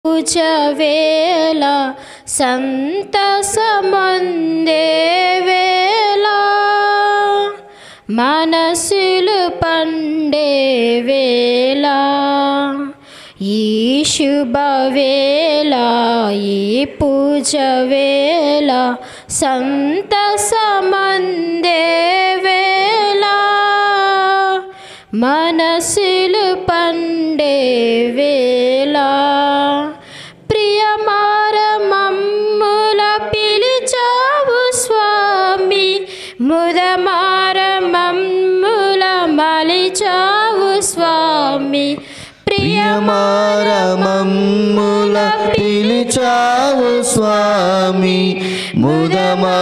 పూజవేళ సంతసమందే వేళ మనసులు పండే వేళ ఈ శుభవేళ ఈ పూజవేళ సంతసమందే వేళ మనసులు పండే వేళ ప్రియమారమమ్ముల పిలిచావు స్వామి ముదమారమమ్ముల మలిచావు స్వామి ప్రియమారమమ్ముల పిలిచావు స్వామి ముదమారమమ్ముల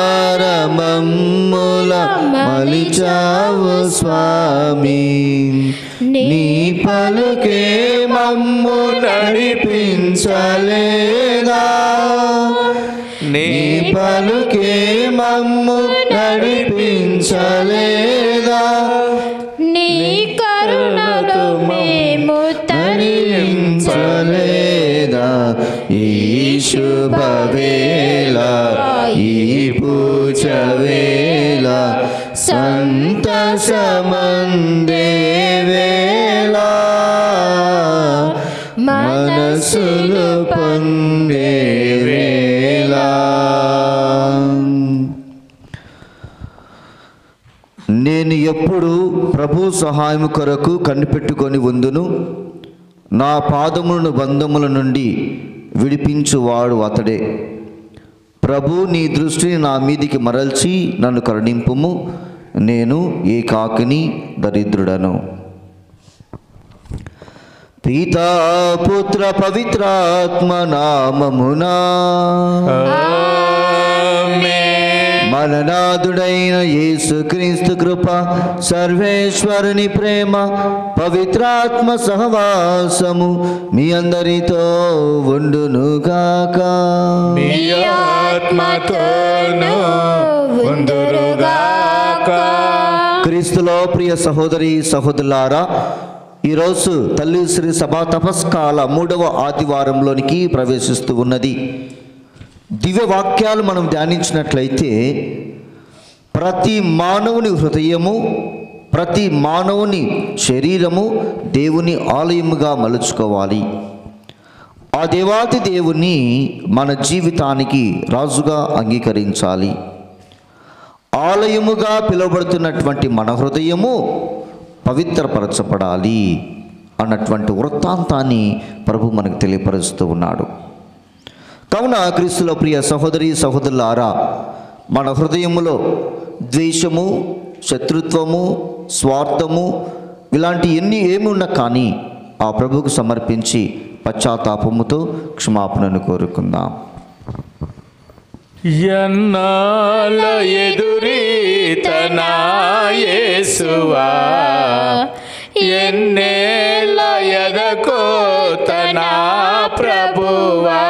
మలిచావు స్వామి నీ పలుకే మమ్ము నడిపించలేదా నీ పలుకే మమ్ము నడిపించలేదా నీ కరుణతో మేము తరించలేదా ఈ శుభవేళ ఈ పూజవేళ సంతసమందే వేళ మనసులు పండే వేళ. నేను ఎప్పుడు ప్రభు సహాయము కొరకు కనిపెట్టుకొని ఉందును, నా పాదములను బంధముల నుండి విడిపించువాడు అతడే. ప్రభు నీ దృష్టిని నా మీదికి మరల్చి నన్ను కరుణింపుము, నేను ఏకాకిని దరిద్రుడను. పితా పుత్ర పవిత్రాత్మ నామమునా మననాథుడైన యేసుక్రీస్తు కృప, సర్వేశ్వరుని ప్రేమ, పవిత్రాత్మ సహవాసము మీ అందరితో ఉండునుగాక. మీ ఆత్మతోను ఉండునుగాక. క్రీస్తులో ప్రియ సహోదరి సహోదరులారా, ఈరోజు తల్లి శ్రీ సభా తపస్కాల 3వ ఆదివారంలోనికి ప్రవేశిస్తూ ఉన్నది. దివ్య వాక్యాలు మనం ధ్యానించినట్లయితే ప్రతి మానవుని హృదయము, ప్రతి మానవుని శరీరము దేవుని ఆలయముగా మలుచుకోవాలి. ఆ దేవాతి దేవుని మన జీవితానికి రాజుగా అంగీకరించాలి. ఆలయముగా పిలువబడుతున్నటువంటి మన హృదయము పవిత్రపరచబడాలి అన్నటువంటి వృత్తాంతాన్ని ప్రభు మనకు తెలియపరుస్తూ ఉన్నాడు. కావున క్రీస్తులో ప్రియ సహోదరి సహోదరులారా, మన హృదయములో ద్వేషము, శత్రుత్వము, స్వార్థము ఇలాంటి ఏమి ఉన్నా కానీ ఆ ప్రభువుకు సమర్పించి పశ్చాత్తాపముతో క్షమాపణను కోరుకుందాం. ఎన్నాళ్ళ ఎదురీతనా యేసువా, ఎన్నేళ్ళ ఎదకోతనా ప్రభువా,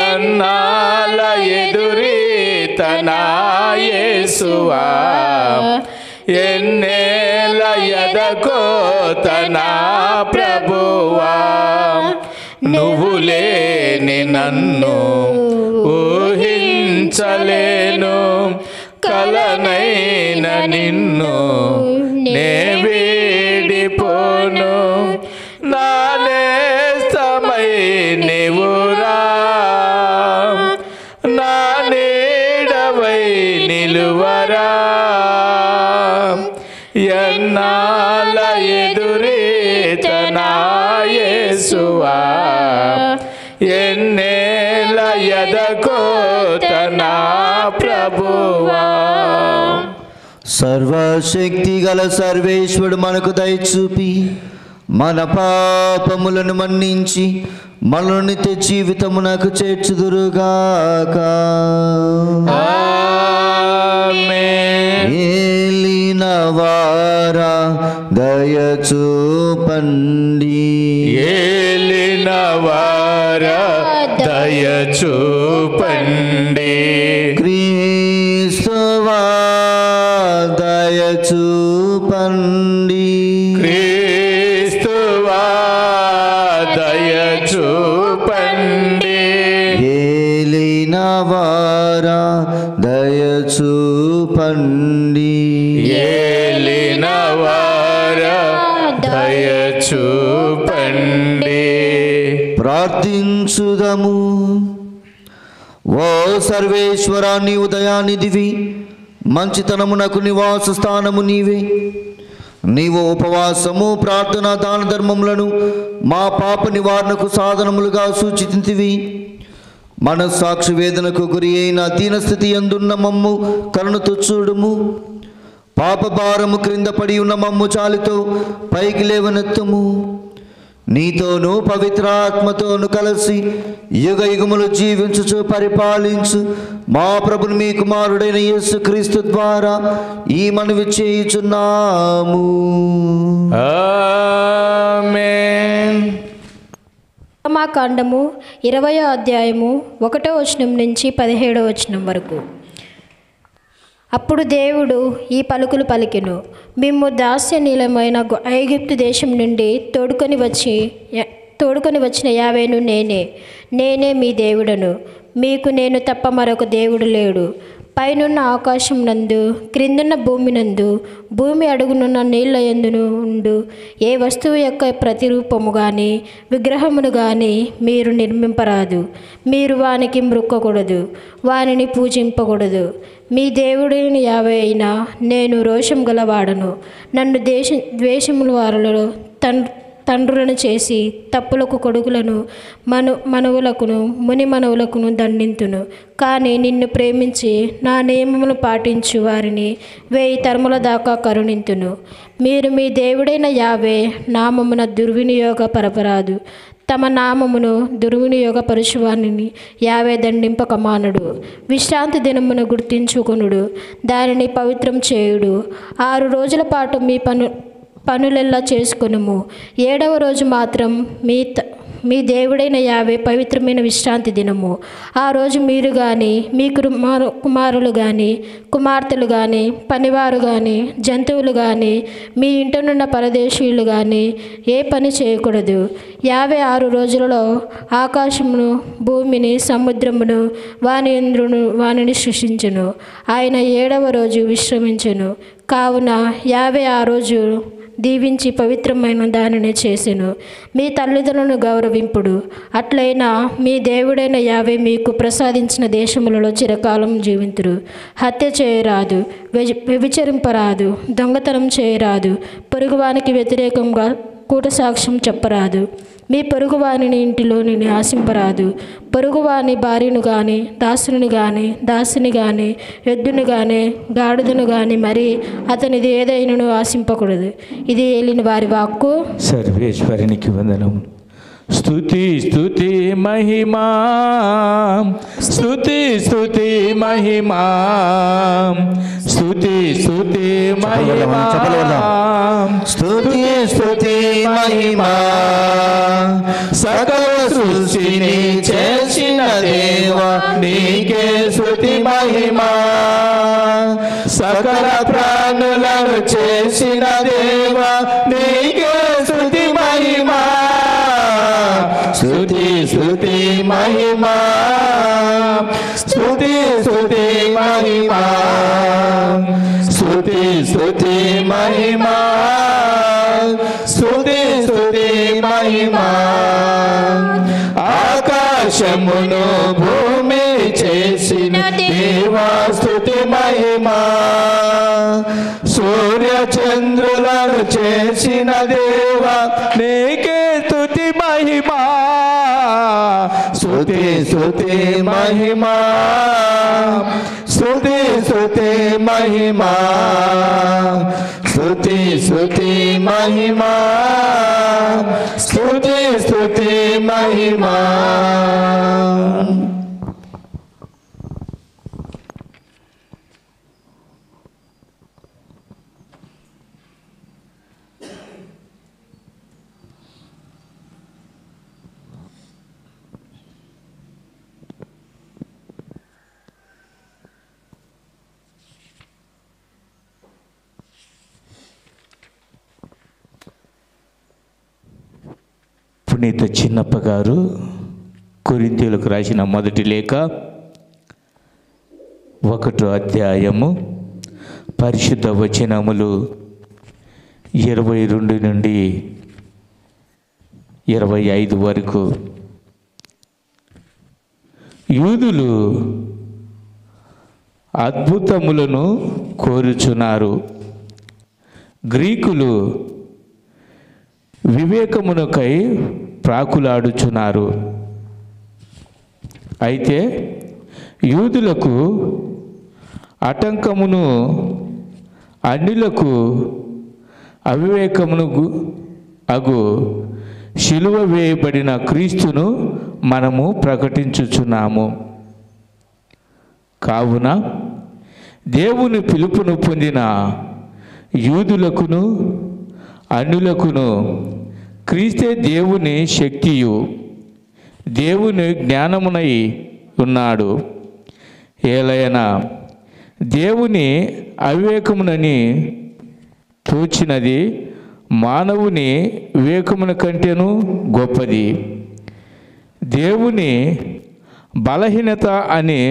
ఎన్నాళ్ళ ఎదురీతనా యేసువా, ఎన్నేళ్ళ ఎదకోతనా ప్రభువా, నువ్వు లేని నన్ను ఊహించలేను, కలనైన నిన్ను నే వీడిపోను, నా నేస్తమై నీవురా, నా నీడవై నిలువరా, ఎన్నాళ్ళ ఎదురీతనా యేసువా, ఎన్నేళ్ళ ఎదకోతనా ప్రభువా. సర్వశక్తి గల సర్వేశ్వరుడు మనకు దయచూపి మన పాపములను మన్నించి మనల్ని నిత్య జీవితమునకు చేర్చుదురుగాక. ఆమేన్. ఏలిన వారా దయచూపండి, ఏలిన వారా దయచూపండి, క్రీస్తువా దయచూపండి, క్రీస్తువా దయచూపండి, చూపండి. ఏలిన వారా దయ చూపండి. ఏలిన వారా దయ చూపండి. ప్రార్థించుదము. ఓ సర్వేశ్వరా, నీవు దయానిధివి, మంచితనమునకు నివాస స్థానము నీవే. నీవు ఉపవాసము, ప్రార్థన, దాన ధర్మములను మా పాప నివారణకు సాధనములుగా సూచించితివి. మనస్సాక్షి వేదనకు గురి అయిన దీనస్థితి యందున్న మమ్ము కరుణతో చూడుము. పాప భారము క్రింద పడి ఉన్న మమ్ము చాలితో పైకి లేవనెత్తుము. నీతోనూ పవిత్రాత్మతోను కలిసి యుగ యుగములు జీవించుచు పరిపాలించు మా ప్రభుని మీ కుమారుడైన యేసుక్రీస్తు ద్వారా ఈ మనవి చేయుచున్నాము. ఆమేన్. కాండము 20వ అధ్యాయము 1వ వచనం నుంచి 17వ వచనం వరకు. అప్పుడు దేవుడు ఈ పలుకులు పలికెను. మిమ్ము దాస్యనీలమైన ఐగుప్తు దేశం నుండి తోడుకొని వచ్చిన యావేను నేనే మీ దేవుడను. మీకు నేను తప్ప మరొక దేవుడు లేడు. పైనున్న ఆకాశం నందు, క్రిందున్న భూమి నందు, భూమి అడుగునున్న నీళ్ల యందును ఉండు ఏ వస్తువు యొక్క ప్రతిరూపము కానీ విగ్రహమును కానీ మీరు నిర్మింపరాదు. మీరు వానికి మ్రొక్కకూడదు, వానిని పూజింపకూడదు. మీ దేవుడైన యావే అయినా నేను రోషం గలవాడను. నన్ను ద్వేషముల వారిలో తండ్రులను చేసి తప్పులకు కొడుకులను మనవులకును ముని మనవులకును దండింతును. కానీ నిన్ను ప్రేమించి నా నియమములు పాటించు వారిని 1000 తరముల దాకా కరుణింతును. మీరు మీ దేవుడైన యావే నామమున దుర్వినియోగపరపరాదు. తమ నామమును దుర్వినియోగపరుచువానిని యావే దండింపక మానడు. విశ్రాంతి దినమును గుర్తించుకొనుడు, దానిని పవిత్రం చేయుడు. 6 రోజుల పాటు మీ పనులెల్లా చేసుకొనుము. 7వ రోజు మాత్రం మీ దేవుడైన యావే పవిత్రమైన విశ్రాంతి దినము. ఆ రోజు మీరు కానీ మీ కుమారులు కానీ కుమార్తెలు కానీ పనివారు కానీ జంతువులు కానీ మీ ఇంటనున్న పరదేశీయులు కానీ ఏ పని చేయకూడదు. యావే 6 రోజులలో ఆకాశమును భూమిని సముద్రమును వానిని సృష్టించును. ఆయన 7వ రోజు విశ్రమించును. కావున యావే ఆ రోజు దీవించి పవిత్రమైన దానిని చేసెను. మీ తల్లిదండ్రులను గౌరవింపుడు. అట్లయినా మీ దేవుడైన యావే మీకు ప్రసాదించిన దేశములలో చిరకాలం జీవింతురు. హత్య చేయరాదు, వ్యభిచరింపరాదు, దొంగతనం చేయరాదు, పొరుగువానికి వ్యతిరేకంగా కూటసాక్ష్యం చెప్పరాదు. మీ పొరుగువాని ఇంటిలోని ఆశింపరాదు. పొరుగువాని భార్యను కానీ దాసుని కానీ దాసిని కానీ ఎద్దును కానీ గాడిదను కానీ మరి అతనిది ఏదైనాను ఆశింపకూడదు. ఇది ఏలిన వారి వాక్కు. సర్వేశ్వరునికి వందనము. స్తుతి స్తుతి మహిమా, స్తుతి స్తుతి మహిమా, స్తుతి స్తుతి మహిమా, స్తుతి స్తుతి మహిమా. సకల సృష్టిని చేసిన దేవా నీకే స్తుతి మహిమా. సకల ప్రాణులను చేసిన దేవా నీకే స్తుతి మహిమా. స్తుతి స్తుతి మహిమా, స్తుతి స్తుతి మహిమా, స్తుతి స్తుతి మహిమా, స్తుతి స్తుతి మహిమా. ఆకాశమును భూమి చేసిన దేవా స్తుతి మహిమా. సూర్య చంద్రులను చేసిన దేవా నీకే స్తుతి మహిమా. స్తుతి స్తుతి మహిమా, స్తుతి స్తుతి మహిమా, స్తుతి స్తుతి మహిమా, స్తుతి స్తుతి మహిమా. పునీత చిన్నప్ప గారు కొరింథీయులకు రాసిన మొదటి లేఖ 1వ అధ్యాయము పరిశుద్ధ వచనములు 22 నుండి 25 వరకు. యూదులు అద్భుతములను కోరుచున్నారు, గ్రీకులు వివేకమునకై ప్రాకులాడుచున్నారు. అయితే యూదులకు ఆటంకమును, అన్యులకు అవివేకమును అగు శిలువ వేయబడిన క్రీస్తును మనము ప్రకటించుచున్నాము. కావున దేవుని పిలుపును పొందిన యూదులకును అన్యులకును క్రీస్తే దేవుని శక్తియు దేవుని జ్ఞానమునై ఉన్నాడు. ఏలయనా దేవుని అవివేకమునని తోచినది మానవుని వివేకమున కంటేను గొప్పది. దేవుని బలహీనత అని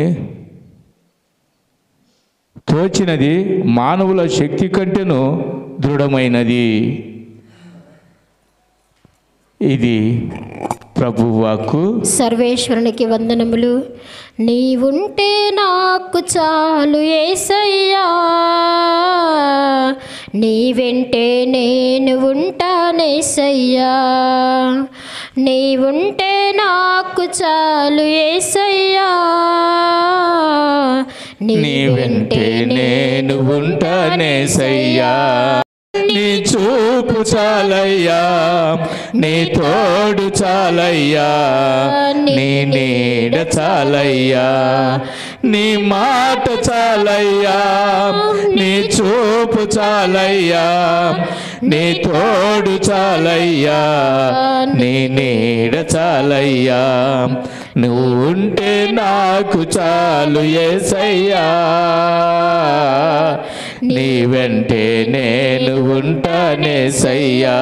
తోచినది మానవుల శక్తి కంటేను దృఢమైనది. ఇది ప్రభువాకు. సర్వేశ్వరునికి వందనములు. నీవుంటే నాకు చాలు యేసయ్యా, నీ వెంటే నేను ఉంటానేసయ్యా. నీవుంటే నాకు చాలు యేసయ్యా, నీ వెంటే నేను ఉంటానేసయ్యా. నీ చూపు చాలయ్యా, నీ తోడు చాలయ్యా, నీ నీడ చాలయ్యా, నీ మాట చాలయ్యా, నీ చూపు చాలయ్యా, నీ తోడు చాలయ్యా, నీ నీడ చాలయ్యా. నువ్వు ఉంటే నాకు చాలు యేసయ్యా, నీ వెంటే నేను ఉంటానేసయ్యా.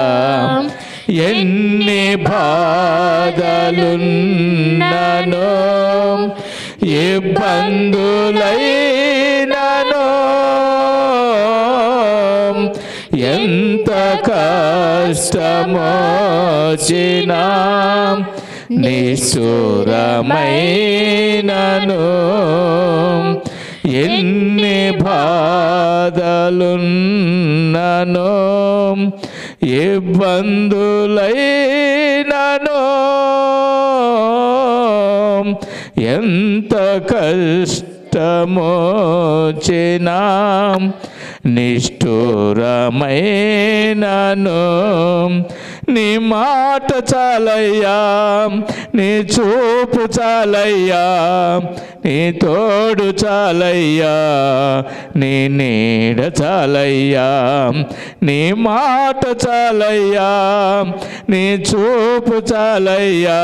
ఎన్ని బాధలున్ననో ఇబ్బందులైననో ఎంత కష్టమొచ్చినా నిష్ఠురమైనను, ఎన్ని బాధలున్ననో ఇబ్బందులైనను ఎంత కష్టమొచ్చినా నిష్ఠురమైనను నీ మాట చాలయ్యా, నీ చూపు చాలయ్యా, నీ తోడు చాలయ్యా, నీ నీడ చాలయ్యా. నీ మాట చాలయ్యా, నీ చూపు చాలయ్యా,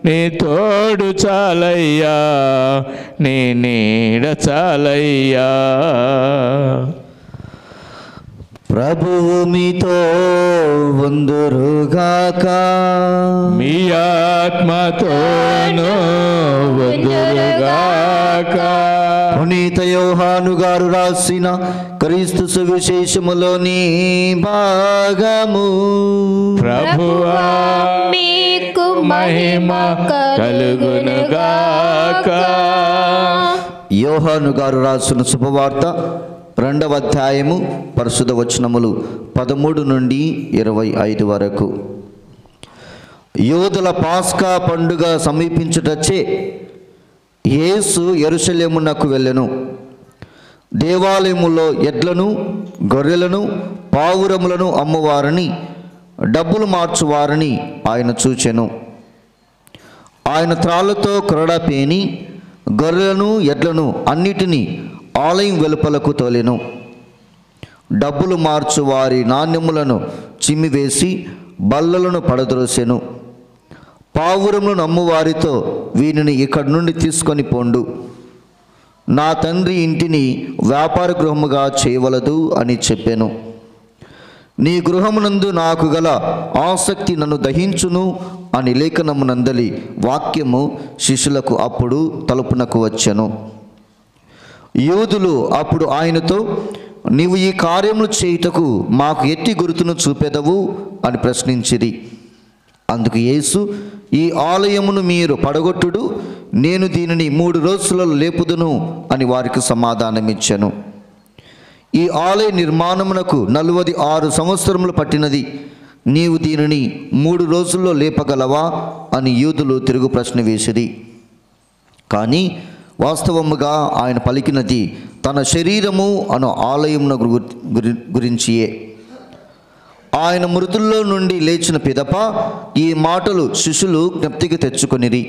నీ తోడు చాలయ్యా, నీ నీడ చాలయ్యా. ప్రభువు మీతో ఉందురుగాక, మీ ఆత్మతోనూ ఉందురుగాక. పునీత యోహాను గారు రాసిన క్రీస్తు సువిశేషములోని భాగము. ప్రభువా మీకు మహిమ కలుగునుగాక. యోహాను గారు రాసిన శుభవార్త 2వ అధ్యాయము పరిశుద్ధ వచనములు 13 నుండి 25 వరకు. యూదుల పాస్కా పండుగ సమీపించుటచ్చే యేసు యెరూషలేమునకు వెళ్ళెను. దేవాలయములో ఎడ్లను, గొర్రెలను, పావురములను అమ్మువారని, డబ్బులు మార్చువారని ఆయన చూచెను. ఆయన త్రాళ్ళతో కొరడా పేని గొర్రెలను, ఎడ్లను అన్నిటినీ ఆలయం వెలుపలకు తోలెను. డబ్బులు మార్చు వారి నాణ్యములను చిమ్మివేసి బల్లలను పడద్రోసెను. పావురములను అమ్మువారితో, వీనిని ఇక్కడి నుండి తీసుకొని పోండు, నా తండ్రి ఇంటిని వ్యాపార గృహముగా చేయవలదు అని చెప్పెను. నీ గృహమునందు నాకు గల ఆసక్తి నన్ను దహించును అని లేఖనమునందలి వాక్యము శిష్యులకు అప్పుడు తలుపునకు వచ్చెను. యూదులు అప్పుడు ఆయనతో, నీవు ఈ కార్యములు చేయుటకు మాకు ఎట్టి గుర్తును చూపెదవు అని ప్రశ్నించిరి. అందుకు యేసు, ఈ ఆలయమును మీరు పడగొట్టుడు, నేను దీనిని 3 రోజులలో లేపుదును అని వారికి సమాధానమిచ్చెను. ఈ ఆలయ నిర్మాణమునకు 46 సంవత్సరములు పట్టినది, నీవు దీనిని 3 రోజుల్లో లేపగలవా అని యూదులు తిరుగు ప్రశ్న వేసిరి. కానీ వాస్తవముగా ఆయన పలికినది తన శరీరము అను ఆలయమును గురించియే. ఆయన మృతుల్లో నుండి లేచిన పిదప ఈ మాటలు శిష్యులు జ్ఞప్తికి తెచ్చుకొనిరి.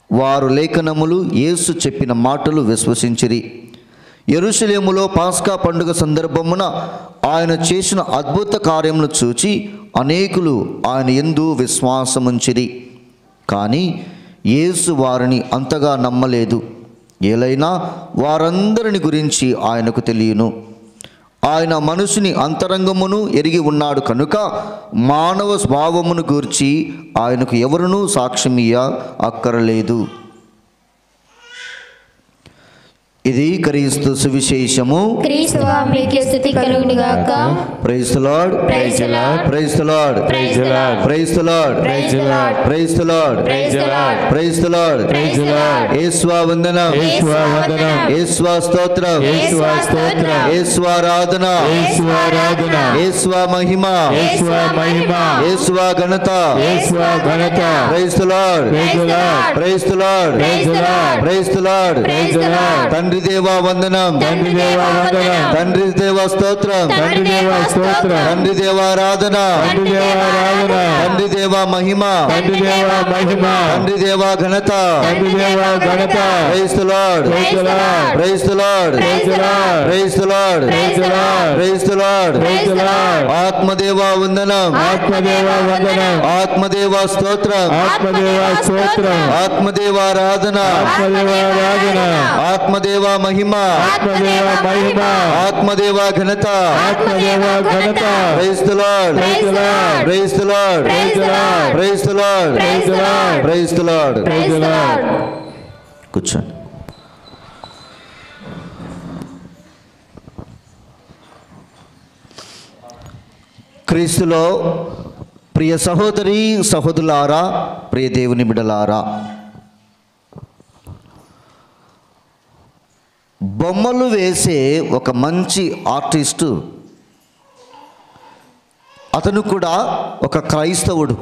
వారు లేఖనములు యేసు చెప్పిన మాటలు విశ్వసించిరి. యెరూషలేములో పాస్కా పండుగ సందర్భమున ఆయన చేసిన అద్భుత కార్యమును చూచి అనేకులు ఆయన యందు విశ్వాసముంచిరి. కానీ యేసు వారిని అంతగా నమ్మలేదు. ఏలైనా వారందరిని గురించి ఆయనకు తెలియను. ఆయన మనుషుని అంతరంగమును ఎరిగి ఉన్నాడు కనుక మానవ స్వభావమును గూర్చి ఆయనకు ఎవరునూ సాక్ష్యమియ్య అక్కరలేదు. ఇది క్రీస్తు సువిశేషము. క్రీస్తువా మీకే స్తుతి కలుగును గాక. Praise the Lord, praise the Lord, praise the Lord, praise the Lord, praise the Lord, praise the Lord, praise the Lord, praise the Lord, praise the Lord, praise the Lord. యేసువా వందనం, యేసువా వందనం, యేసువా స్తోత్రం, యేసువా స్తోత్రం, యేసువా ఆరాధన, యేసువా ఆరాధన, యేసువా మహిమ, యేసువా మహిమ, యేసువా ఘనత, యేసువా ఘనత. Praise the Lord, praise the Lord, praise the Lord, praise the Lord, praise the Lord, praise the Lord. తండ్రి దేవా వందనం, తండ్రి దేవా వందనం, తండ్రి దేవా స్తోత్రం, తండ్రి దేవా స్తోత్రం, తండ్రి దేవా ఆరాధన, తండ్రి దేవా ఆరాధన, తండ్రి దేవా మహిమ, తండ్రి దేవా మహిమ, తండ్రి దేవా ఘనత. తండ్రి దేవా ఘనత. Praise the Lord, praise the Lord, praise the Lord, praise the Lord, praise the Lord, praise the Lord, praise the Lord. Praise the Lord. ఆత్మదేవా వందనం, ఆత్మదేవా వందనం, ఆత్మదేవా స్తోత్రం, ఆత్మదేవా స్తోత్రం, ఆత్మదేవా ఆరాధన, ఆత్మదేవా ఆరాధన, ఆత్మదేవా మహిమ, ఆత్మదేవా మహిమ, ఆత్మదేవా ఘనత. ఆత్మదేవా ఘనత. Praise the Lord, praise the Lord, praise the Lord, praise the Lord, praise the Lord, praise the Lord, praise the Lord. Praise the Lord. కూర్చోండి. క్రీస్తులో ప్రియ సహోదరి సహోదరులారా, ప్రియ దేవుని బిడ్డలారా, బొమ్మలు వేసే ఒక మంచి ఆర్టిస్టు, అతను కూడా ఒక క్రైస్తవుడు.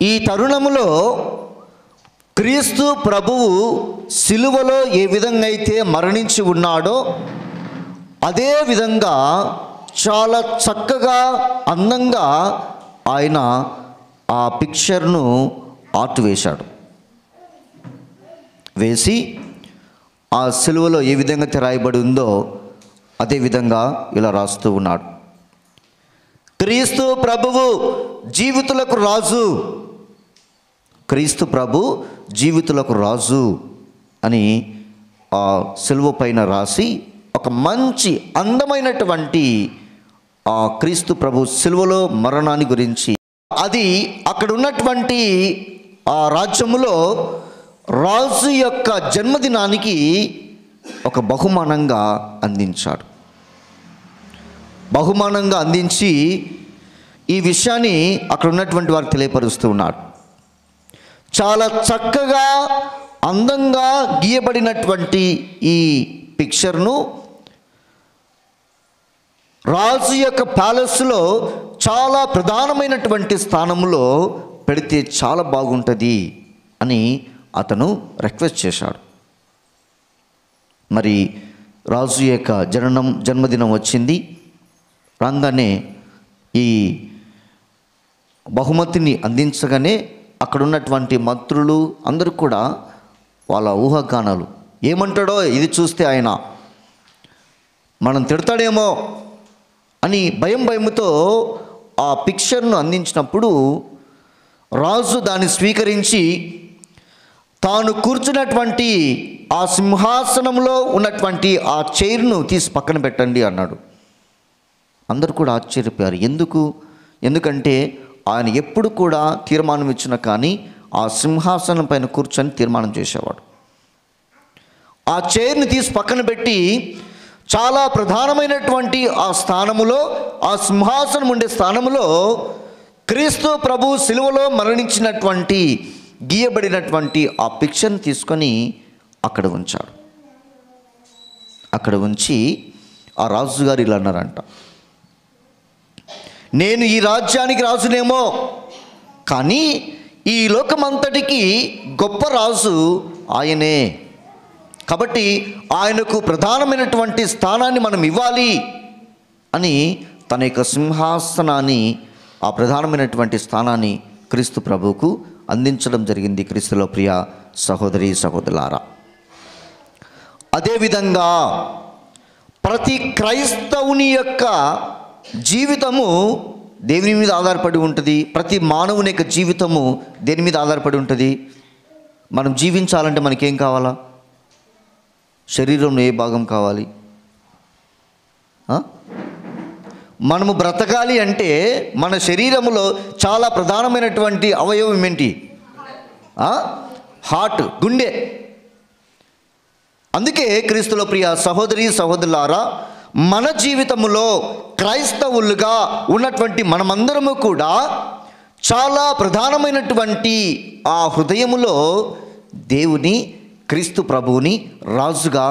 ఈ తరుణములో క్రీస్తు ప్రభువు సిలువలో ఏ విధంగా అయితే మరణించి ఉన్నాడో అదే విధంగా చాలా చక్కగా అందంగా ఆయన ఆ పిక్చర్ను ఆర్ట్ వేశాడు. వేసి ఆ సిలువలో ఏ విధంగా రాయబడి ఉందో అదే విధంగా ఇలా రాస్తూ ఉన్నాడు. క్రీస్తు ప్రభువు జీవితులకు రాజు, క్రీస్తు ప్రభు జీవితులకు రాజు అని ఆ సిలువ పైన రాసి ఒక మంచి అందమైనటువంటి ఆ క్రీస్తు ప్రభు సిలువలో మరణాన్ని గురించి, అది అక్కడ ఉన్నటువంటి ఆ రాజ్యములో రాజు యొక్క జన్మదినానికి ఒక బహుమానంగా అందించాడు. బహుమానంగా అందించి ఈ విషయాన్ని అక్కడ ఉన్నటువంటి వారికి తెలియపరుస్తూ ఉన్నాడు. చాలా చక్కగా అందంగా గీయబడినటువంటి ఈ పిక్చర్ను రాజు యొక్క ప్యాలెస్లో చాలా ప్రధానమైనటువంటి స్థానంలో పెడితే చాలా బాగుంటుంది అని అతను రిక్వెస్ట్ చేశాడు. మరి రాజు యొక్క జన్మదినం వచ్చింది. రాగానే ఈ బహుమతిని అందించగానే అక్కడ ఉన్నటువంటి మంత్రులు అందరూ కూడా వాళ్ళ ఊహాగానాలు, ఏమంటాడో ఇది చూస్తే ఆయన మనం తిడతాడేమో అని భయంతో ఆ పిక్చర్ను అందించినప్పుడు రాజు దాన్ని స్వీకరించి తాను కూర్చున్నటువంటి ఆ సింహాసనంలో ఉన్నటువంటి ఆ చైర్ను తీసి పక్కన పెట్టండి అన్నాడు. అందరూ కూడా ఆశ్చర్యపోయారు. ఎందుకంటే ఆయన ఎప్పుడు కూడా తీర్మానం ఇచ్చినా కానీ ఆ సింహాసనం పైన కూర్చొని తీర్మానం చేసేవాడు. ఆ చైర్ని తీసి పక్కన పెట్టి చాలా ప్రధానమైనటువంటి ఆ స్థానములో, ఆ సింహాసనం ఉండే స్థానములో క్రీస్తు ప్రభు సిలువలో మరణించినటువంటి గీయబడినటువంటి ఆ పిక్చర్ని తీసుకొని అక్కడ ఉంచాడు. అక్కడ ఉంచి ఆ రాజుగారు ఇలా అన్నారంట, నేను ఈ రాజ్యానికి రాజునేమో, కానీ ఈ లోకమంతటికి గొప్ప రాజు ఆయనే. కాబట్టి ఆయనకు ప్రధానమైనటువంటి స్థానాన్ని మనం ఇవ్వాలి అని తన యొక్క సింహాసనాన్ని, ఆ ప్రధానమైనటువంటి స్థానాన్ని క్రీస్తు ప్రభువుకు అందించడం జరిగింది. క్రీస్తులో ప్రియ సహోదరి సహోదరులారా, అదేవిధంగా ప్రతి క్రైస్తవుని యొక్క జీవితము దేవుని మీద ఆధారపడి ఉంటుంది. ప్రతి మానవుని యొక్క జీవితము దేని మీద ఆధారపడి ఉంటుంది? మనం జీవించాలంటే మనకేం కావాలా? శరీరంలో ఏ భాగం కావాలి? మనము బ్రతకాలి అంటే మన శరీరంలో చాలా ప్రధానమైనటువంటి అవయవం ఏంటి? హార్ట్, గుండె. అందుకే క్రీస్తులో ప్రియ సహోదరి సహోదరులారా, మన జీవితంలో క్రైస్తవులుగా ఉన్నటువంటి మనమందరము కూడా చాలా ప్రధానమైనటువంటి ఆ హృదయములో దేవుని, క్రీస్తు ప్రభువుని రాజుగా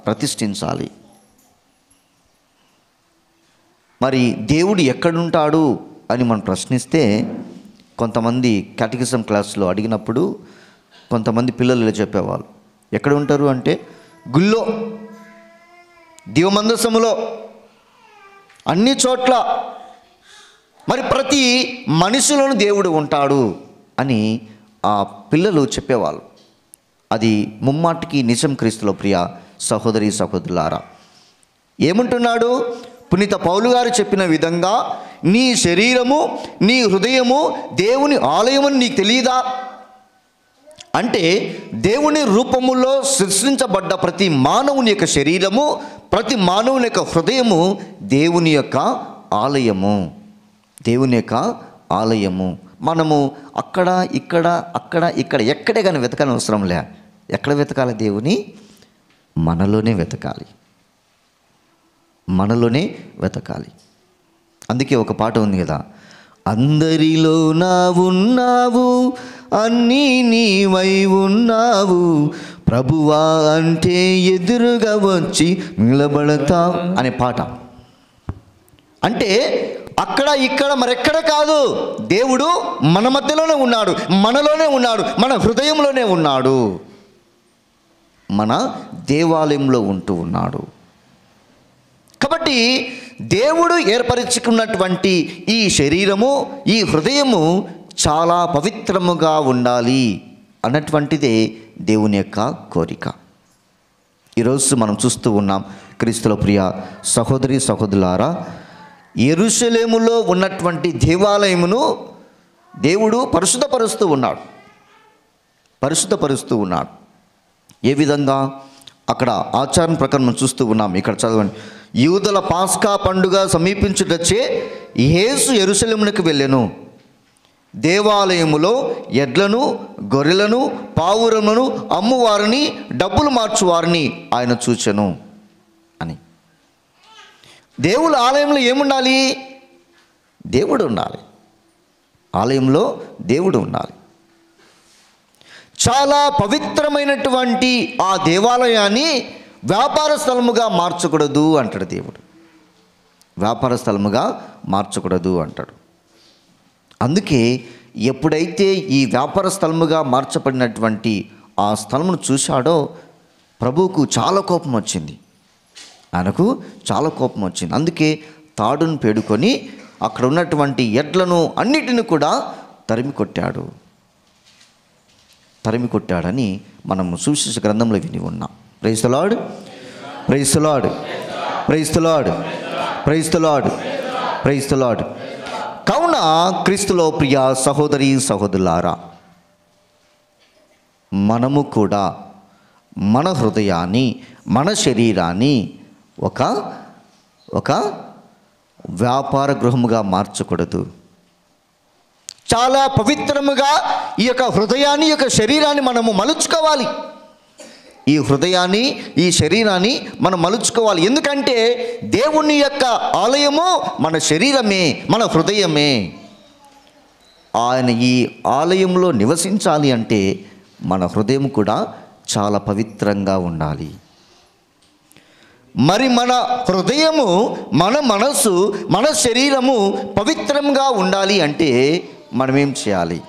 ప్రతిష్ఠించాలి. మరి దేవుడు ఎక్కడుంటాడు అని మనం ప్రశ్నిస్తే, కొంతమంది కేటకిజం క్లాస్లో అడిగినప్పుడు కొంతమంది పిల్లలు ఇలా చెప్పేవాళ్ళు, ఎక్కడ ఉంటారు అంటే గుళ్ళో, దీవమందసములో, అన్ని చోట్ల, మరి ప్రతి మనిషిలోనూ దేవుడు ఉంటాడు అని ఆ పిల్లలు చెప్పేవాళ్ళు. అది ముమ్మాటికి నిజం. క్రీస్తులో ప్రియ సహోదరి సహోదరులారా, ఏమంటున్నాడు? పునీత పౌలు గారు చెప్పిన విధంగా, నీ శరీరము, నీ హృదయము దేవుని ఆలయమని నీకు తెలియదా? అంటే దేవుని రూపములో సృష్టించబడ్డ ప్రతి మానవుని యొక్క శరీరము, ప్రతి మానవుని యొక్క హృదయము దేవుని యొక్క ఆలయము. మనము అక్కడ ఇక్కడ ఎక్కడే కానీ వెతకాలని అవసరం లే. ఎక్కడ వెతకాలి? దేవుని మనలోనే వెతకాలి. అందుకే ఒక పాట ఉంది కదా, అందరిలో నా ఉన్నావు, అన్నీ నీవై ఉన్నావు, ప్రభువా అంటే ఎదురుగా వచ్చి నిలబడతావు అనే పాట. అంటే అక్కడ ఇక్కడ మరెక్కడ కాదు, దేవుడు మన మధ్యలోనే ఉన్నాడు, మనలోనే ఉన్నాడు, మన హృదయంలోనే ఉన్నాడు, మన దేవాలయంలో ఉంటూ ఉన్నాడు. కాబట్టి దేవుడు ఏర్పరచుకున్నటువంటి ఈ శరీరము, ఈ హృదయము చాలా పవిత్రముగా ఉండాలి అన్నటువంటిదే దేవుని యొక్క కోరిక. ఈరోజు మనం చూస్తూ ఉన్నాం. క్రీస్తులో ప్రియ సహోదరి సహోదరులారా, యెరూషలేములో ఉన్నటువంటి దేవాలయమును దేవుడు పరిశుద్ధపరుస్తూ ఉన్నాడు. ఏ విధంగా? అక్కడ ఆచారం ప్రకారం మనం చూస్తూ ఉన్నాం. ఇక్కడ చదవండి. యూదుల పాస్కా పండుగ సమీపించుటచ్చే యేసు యెరూషలేమునకు వెళ్ళెను. దేవాలయములో ఎడ్లను, గొర్రెలను, పావురములను అమ్మువారిని, డబ్బులు మార్చువారిని ఆయన చూచెను అని. దేవుల ఆలయంలో ఏముండాలి? దేవుడు ఉండాలి. ఆలయంలో దేవుడు ఉండాలి. చాలా పవిత్రమైనటువంటి ఆ దేవాలయాన్ని వ్యాపార స్థలముగా మార్చకూడదు అంటాడు దేవుడు. వ్యాపార స్థలముగా మార్చకూడదు అంటాడు. అందుకే ఎప్పుడైతే ఈ వ్యాపార స్థలముగా మార్చబడినటువంటి ఆ స్థలమును చూశాడో ప్రభువుకు చాలా కోపం వచ్చింది. ఆయనకు చాలా కోపం వచ్చింది. అందుకే తాడును పేడుకొని అక్కడ ఉన్నటువంటి ఎడ్లను అన్నిటిని కూడా తరిమి కొట్టాడని మనం సువిశేష గ్రంథంలో విని ఉన్నాం. Praise the Lord, praise the Lord, praise the Lord, praise the Lord, praise the Lord. కావున క్రీస్తులో ప్రియ సహోదరి సహోదరులారా, మనము కూడా మన హృదయాన్ని, మన శరీరాన్ని ఒక వ్యాపార గృహముగా మార్చకూడదు. చాలా పవిత్రముగా ఈ యొక్క హృదయాన్ని, ఈ యొక్క శరీరాన్ని మనము మలుచుకోవాలి. ఈ హృదయాన్ని, ఈ శరీరాన్ని మనం మలుచుకోవాలి. ఎందుకంటే దేవుని యొక్క ఆలయము మన శరీరమే, మన హృదయమే. ఆయన ఈ ఆలయంలో నివసించాలి అంటే మన హృదయం కూడా చాలా పవిత్రంగా ఉండాలి. మరి మన హృదయము, మన మనసు, మన శరీరము పవిత్రంగా ఉండాలి అంటే మనమేం చేయాలి?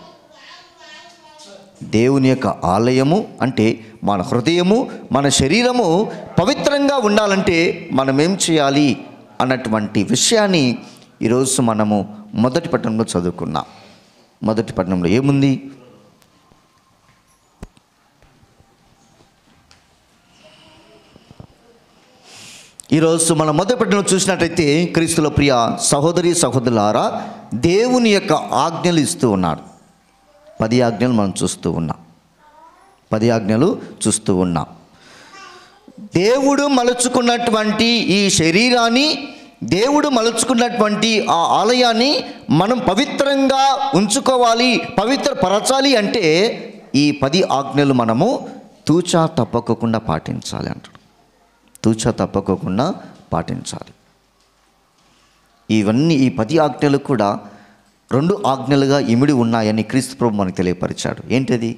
దేవుని యొక్క ఆలయము అంటే మన హృదయము, మన శరీరము పవిత్రంగా ఉండాలంటే మనమేం చేయాలి అన్నటువంటి విషయాన్ని ఈరోజు మనము మొదటి పట్టణంలో చదువుకున్నాం. మొదటి పట్టణంలో ఏముంది? ఈరోజు మన మొదటి పట్టణంలో చూసినట్టయితే క్రీస్తుల ప్రియ సహోదరి సహోదరులారా, దేవుని యొక్క ఆజ్ఞలు ఇస్తూ ఉన్నాడు. 10 ఆజ్ఞలు మనం చూస్తూ ఉన్నాం. 10 ఆజ్ఞలు చూస్తూ ఉన్నాం. దేవుడు మలుచుకున్నటువంటి ఈ శరీరాన్ని, దేవుడు మలుచుకున్నటువంటి ఆ ఆలయాన్ని మనం పవిత్రంగా ఉంచుకోవాలి, పవిత్రపరచాలి అంటే ఈ 10 ఆజ్ఞలు మనము తూచా తప్పకుండా పాటించాలి అంటాడు. తూచా తప్పకుండా పాటించాలి. ఇవన్నీ, ఈ 10 ఆజ్ఞలు కూడా 2 ఆజ్ఞలుగా ఇమిడి ఉన్నాయని క్రీస్తు ప్రభు మనకు తెలియపరిచాడు. ఏంటది?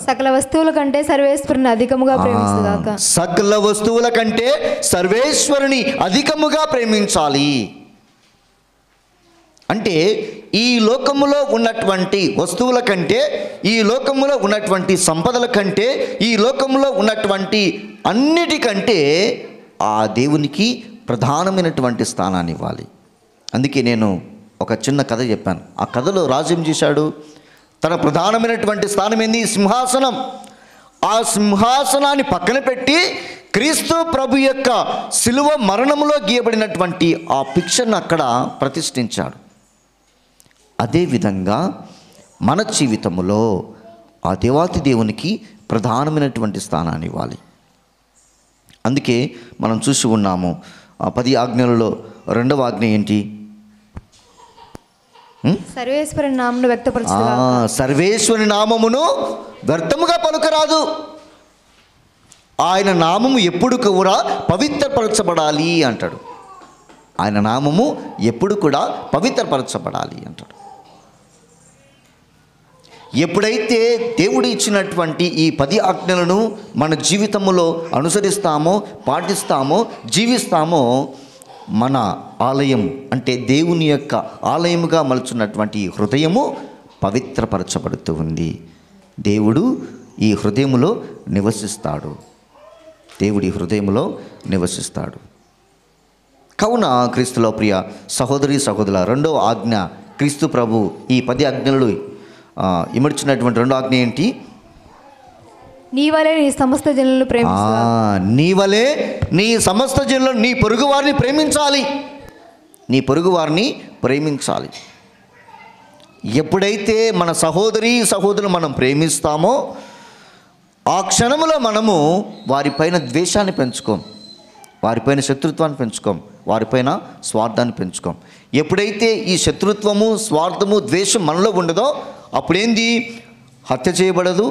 సకల వస్తువుల కంటే సర్వేశ్వరుని అధికముగా ప్రేమించుగాక. సకల వస్తువుల కంటే సర్వేశ్వరుని అధికముగా ప్రేమించాలి అంటే ఈ లోకములో ఉన్నటువంటి వస్తువుల కంటే, ఈ లోకములో ఉన్నటువంటి సంపదల కంటే, ఈ లోకములో ఉన్నటువంటి అన్నిటికంటే ఆ దేవునికి ప్రధానమైనటువంటి స్థానాన్ని ఇవ్వాలి. అందుకే నేను ఒక చిన్న కథ చెప్పాను. ఆ కథలో రాజు ఏం చేశాడు? తన ప్రధానమైనటువంటి స్థానం ఏంది? సింహాసనం. ఆ సింహాసనాన్ని పక్కన పెట్టి క్రీస్తు ప్రభు యొక్క శిలువ మరణములో గీయబడినటువంటి ఆ పిక్చర్ను అక్కడ ప్రతిష్ఠించాడు. అదేవిధంగా మన జీవితంలో ఆ దేవాతి దేవునికి ప్రధానమైనటువంటి స్థానాన్ని ఇవ్వాలి. అందుకే మనం చూసి ఉన్నాము, ఆ 10 ఆజ్ఞలలో 2వ ఆజ్ఞ ఏంటి? సర్వేశ్వరుని నామమును వ్యక్తపరచుగాక. సర్వేశ్వరుని నామమును వ్యర్థముగా పలుకరాదు. ఆయన నామము ఎప్పుడు కూడా పవిత్రపరచబడాలి అంటాడు. ఆయన నామము ఎప్పుడు కూడా పవిత్రపరచబడాలి అంటాడు. ఎప్పుడైతే దేవుడు ఇచ్చినటువంటి ఈ 10 ఆజ్ఞలను మన జీవితంలో అనుసరిస్తామో, పాటిస్తామో, జీవిస్తామో, మన ఆలయం అంటే దేవుని యొక్క ఆలయముగా మలుచున్నటువంటి హృదయము పవిత్రపరచబడుతూ ఉంది. దేవుడు ఈ హృదయములో నివసిస్తాడు. దేవుడి హృదయములో నివసిస్తాడు. కావున క్రీస్తులో ప్రియ సహోదరి సహోదరుల 2వ ఆజ్ఞ, క్రీస్తు ప్రభు ఈ 10 ఆజ్ఞలు ఇమర్చినటువంటి 2వ ఆజ్ఞ ఏంటి? నీవలే నీ సమస్త జనులను ప్రేమించాలి. నీవలే నీ సమస్త జనులను, నీ పొరుగు వారిని ప్రేమించాలి. నీ పొరుగు వారిని ప్రేమించాలి. ఎప్పుడైతే మన సహోదరి సహోదరులు మనం ప్రేమిస్తామో ఆ క్షణంలో మనము వారిపైన ద్వేషాన్ని పెంచుకోం, వారిపైన శత్రుత్వాన్ని పెంచుకోం, వారిపైన స్వార్థాన్ని పెంచుకోం. ఎప్పుడైతే ఈ శత్రుత్వము, స్వార్థము, ద్వేషం మనలో ఉండదో అప్పుడేంది? హత్య చేయబడదు,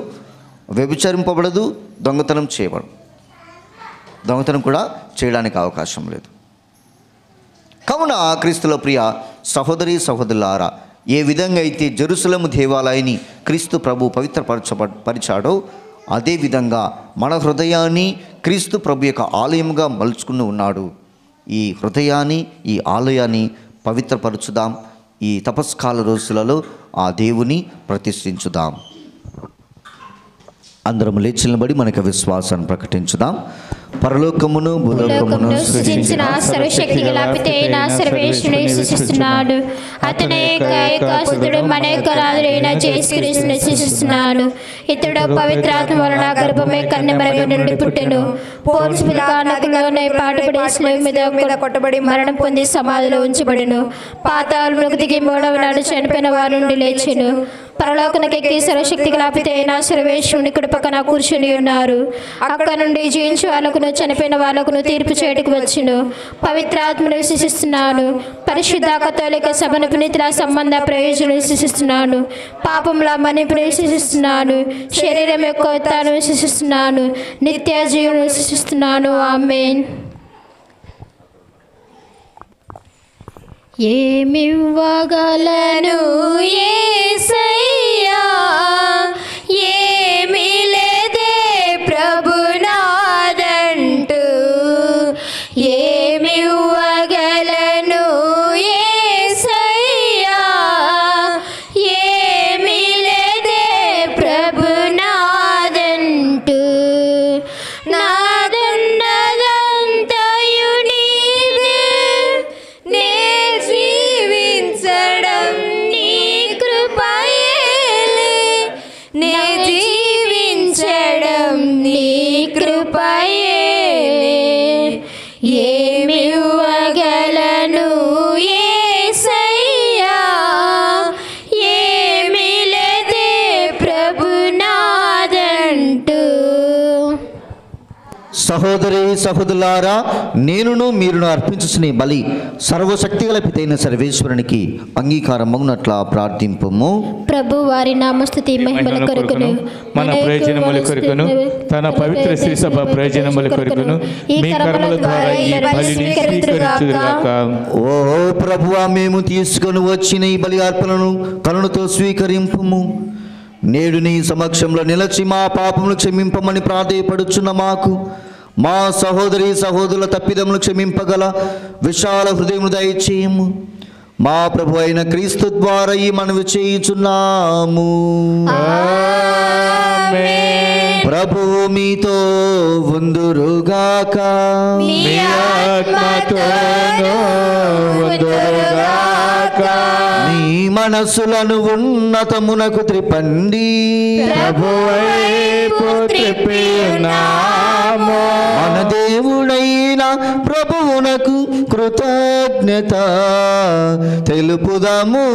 వ్యభిచరింపబడదు, దొంగతనం చేయబడదు. దొంగతనం కూడా చేయడానికి అవకాశం లేదు. కావున క్రీస్తులో ప్రియ సహోదరి సహోదరులారా, ఏ విధంగా అయితే జెరూసలేము దేవాలయాన్ని క్రీస్తు ప్రభు పవిత్రపరిచాడో అదేవిధంగా మన హృదయాన్ని క్రీస్తు ప్రభు యొక్క ఆలయముగా మలుచుకుని ఉన్నాడు. ఈ హృదయాన్ని, ఈ ఆలయాన్ని పవిత్రపరచుదాం. ఈ తపస్కాల రోజులలో ఆ దేవుని ప్రతిష్ఠించుదాం. అందరం లేచి నిలబడి మనకు విశ్వాసాన్ని ప్రకటించుదాం. పరలోకమును భూలోకమును సృజించిన సర్వశక్తి గల పిత అయిన సర్వేశ్వరుని సృష్టిస్తున్నాడు. అతనే ఏకసుతుడు మన యొక్క రాజుడైన యేసుక్రీస్తుని సృష్టిస్తున్నాడు. ఇతడు పవిత్రాత్మ వలన గర్భమే కన్యమరియ నుండి పుట్టెను. పోన్సు పిలాతులోనే పాటుపడి శిలువ మీద కొట్టబడి మరణం పొంది సమాధిలో ఉంచబడెను. పాతాళములకు దిగి మూడవ నాడు చనిపోయిన వారి నుండి లేచెను. పరలోకనకెక్కి సర్వశక్తి గల పిత అయిన సర్వేశ్వరుని కుడి పక్కన కూర్చుని ఉన్నారు. అక్కడ నుండి జీవించు వాళ్ళకును చనిపోయిన వాళ్ళకును తీర్పు చేయటకు వచ్చును. పవిత్రాత్మను విశ్వసిస్తున్నాను. పరిశుద్ధ కథోలిక సభను పునీతుల సంబంధ ప్రయోజనం విశ్వసిస్తున్నాను. పాపముల మన్నిపుని విశ్వసిస్తున్నాను. శరీరం యొక్క ఉత్థానం విశ్వసిస్తున్నాను. నిత్య జీవనం విశ్వసిస్తున్నాను. ఆమేన్. ఏమివ్వగలను యేసయ్యా, ఏమీ లేదే ప్రభునాదంటూ, ఏమివ్వగలను యేసయ్యా, ఏమీ లేదే ప్రభునాదంటూ, నాదున్నదంతయు నీదే, నే జీవించడం నీ కృపయేలే, నే జీవించడం నీ కృపయేలే. ఏమివ్వగలను యేసయ్యా, ఏమీ లేదే ప్రభునాదంటూ. సహోదరి సహోదరులారా, నేనును మీరును అర్పించుచున్న ఈ బలి సర్వశక్తిగల పితైన సర్వేశ్వరునికి అంగీకారమగునట్లా ప్రార్థింపుము. ప్రభు వారి నామస్తుతి మహిమల కొరకును మన ప్రయోజనముల కొరకును తన పవిత్ర శ్రీ సభ ప్రయోజనముల కొరకును మీ కర్మల ద్వారా ఈ బలిని స్వీకరించుదుగాక. ఓ ప్రభువా, మేము తీసుకొని వచ్చిన ఈ బలి అర్పణను కరుణతో స్వీకరింపుము. నేడు నీ సమక్షంలో నిలచి మా పాపములు క్షమింపమని ప్రాధేయపడుచున్న మాకు మా సహోదరి సహోదరుల తప్పిదములు క్షమింపగల విశాల హృదయము దయచేయము. మా ప్రభు అయిన క్రీస్తు ద్వారా ఈ మనవి చేయుచున్నాము. ప్రభువు మీతో ఉందురుగాక. మీ ఆత్మతోను ఉందురుగాక. మీ మనస్సులను ఉన్నతమునకు త్రిపండి. ప్రభువైపు త్రిప్పి ఉన్నాము. మన దేవుడైన ప్రభువునకు కృతజ్ఞత తెలుపుదాము.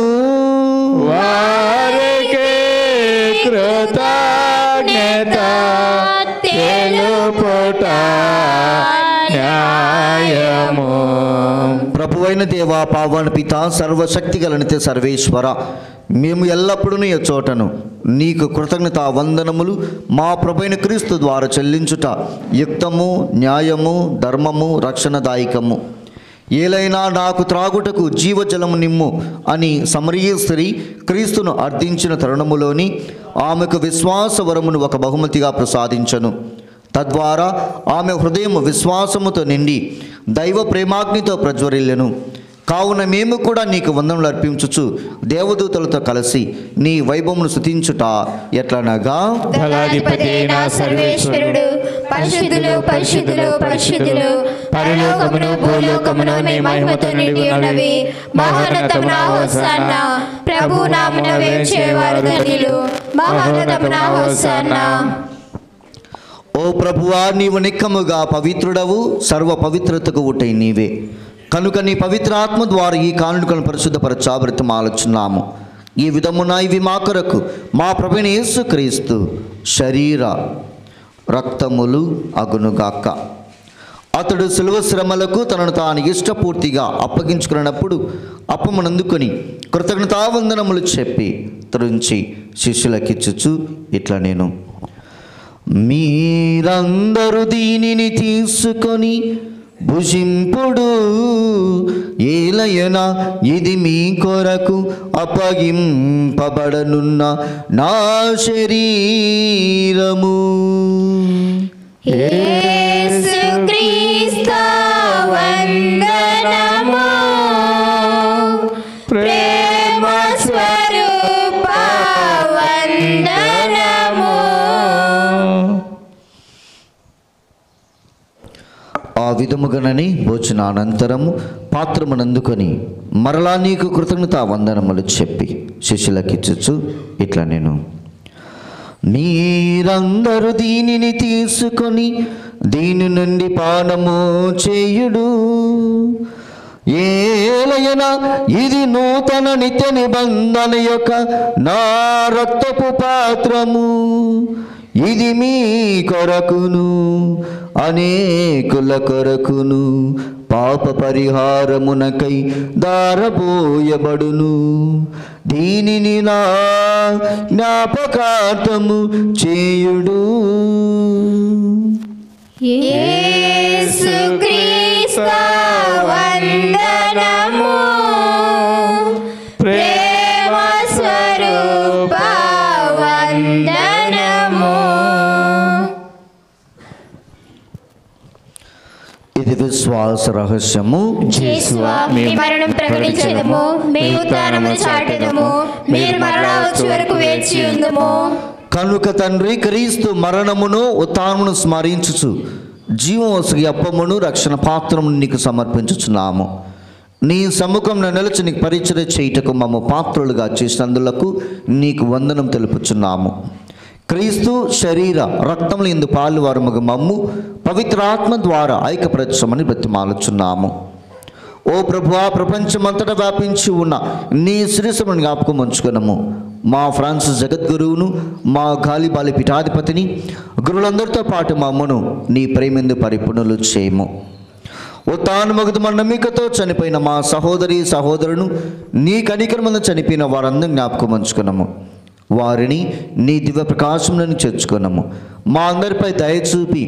వారికి కృతజ్ఞత తెలుపుట న్యాయము. ప్రభువైన దేవా, పావన పిత, సర్వశక్తి గల నిత్య సర్వేశ్వర, మేము ఎల్లప్పుడూ నీ చోటను నీకు కృతజ్ఞత వందనములు మా ప్రభువైన క్రీస్తు ద్వారా చెల్లించుట యుక్తము, న్యాయము, ధర్మము, రక్షణదాయకము. ఏలైనా నాకు త్రాగుటకు జీవజలము నిమ్ము అని సమరయ స్త్రీ క్రీస్తును అర్థించిన తరుణములోని ఆమెకు విశ్వాస వరమును ఒక బహుమతిగా ప్రసాదించను. తద్వారా ఆమె హృదయం విశ్వాసముతో నిండి దైవ ప్రేమాగ్నితో ప్రజ్వరిల్లెను. కావున మేము కూడా నీకు వందనములు అర్పించుచు దేవదూతలతో కలిసి నీ వైభవమును స్తుతించుట ఎట్లనగా, దళాధిపతి అయిన సర్వేశ్వరుడు పరిశుద్ధులు పరిశుద్ధులు పరిశుద్ధులు, పరలోకమును భూలోకమును నీ మహిమతో నిండి ఉన్నవి. మహోన్నతమున హోసన్నా. ప్రభు నామమున వేచేవారు ధన్యులు. మహోన్నతమున హోసన్నా. ఓ ప్రభువా, నీవు నిక్కముగా పవిత్రుడవు, సర్వ పవిత్రతకు ఊటై నీవే. కనుక నీ పవిత్ర ఆత్మ ద్వారా ఈ కానుకలను పరిశుద్ధపరచాబ్రతమాలుచున్నాము. ఈ విధమున ఇవి మా కొరకు మా ప్రభువైన యేసుక్రీస్తు శరీర రక్తములు అగునుగాక. అతడు శిలువ శ్రమలకు తనను తాను ఇష్టపూర్తిగా అప్పగించుకున్నప్పుడు అప్పమునందుకొని కృతజ్ఞతావందనములు చెప్పి త్రుంచి శిష్యులకిచ్చుచు ఇట్లా నేను, మీరందరూ దీనిని తీసుకొని భుజింపుడు. ఏలయన ఇది మీ కొరకు అప్పగింపబడనున్న నా శరీరము. యేసుక్రీస్తు వందనము. ప్రేమ స్వరూప వందనము. విధముగానని భోజనానంతరము పాత్రమునందుకొని మరలా నీకు కృతజ్ఞతా వందనములు చెప్పి శిష్యులకిచ్చుచు ఇట్లా నేను మీరందరూ దీనిని తీసుకొని దీని నుండి పానము చేయుడు. ఏలయన ఇది నూతన నిత్య నిబంధన యొక్క నా రక్తపు పాత్రము. ఇది మీ కొరకును అనేకుల కొరకును పాప పరిహారమునకై దారబోయబడును. దీనిని నా జ్ఞాపకార్థము చేయుడు. యేసుక్రీస్తు వందనము, ప్రేమ స్వరూప వందనము. ఇది విశ్వాస రహస్యము. యేసువా, మీ మరణం ప్రకటించెదము, మీ ఉత్థానమును చాటెదము, మీరు మరలా వచ్చే వరకు వేచి ఉందుము. కనుక తండ్రి, క్రీస్తు మరణమును ఉత్థానమును స్మరించుచు జీవవసగి అప్పమును రక్షణ పాత్రమును నీకు సమర్పించుచున్నాము. నీ సముఖంలో నిలిచి నీకు పరిచర్య చేయుటకు మమ్మ పాత్రులుగా చేసినందులకు నీకు వందనం తెలుపుచున్నాము. క్రీస్తు శరీర రక్తములు ఎందు పాలువారముగా మమ్ము పవిత్రాత్మ ద్వారా ఐక్యపరచమని బ్రతిమాలుచున్నాము. ఓ ప్రభువా, ప్రపంచమంతటా వ్యాపించి ఉన్న నీ శిరస్సును జ్ఞాపకం ఉంచుకున్నాము. మా ఫ్రాన్సిస్ జగద్గురువును, మా గాలిబాలి పీఠాధిపతిని, గురువులందరితో పాటు మమ్మను నీ ప్రేమెందు పరిపూర్ణులు చేయము. ఉత్థానముగదు మన నమ్మికతో చనిపోయిన మా సహోదరి సహోదరును, నీ కనికరమందు చనిపోయిన వారందరూ జ్ఞాపకం ఉంచుకున్నాము. వారిని నీ దివ్య ప్రకాశంలోని చేర్చుకున్నాము. మా అందరిపై దయచూపి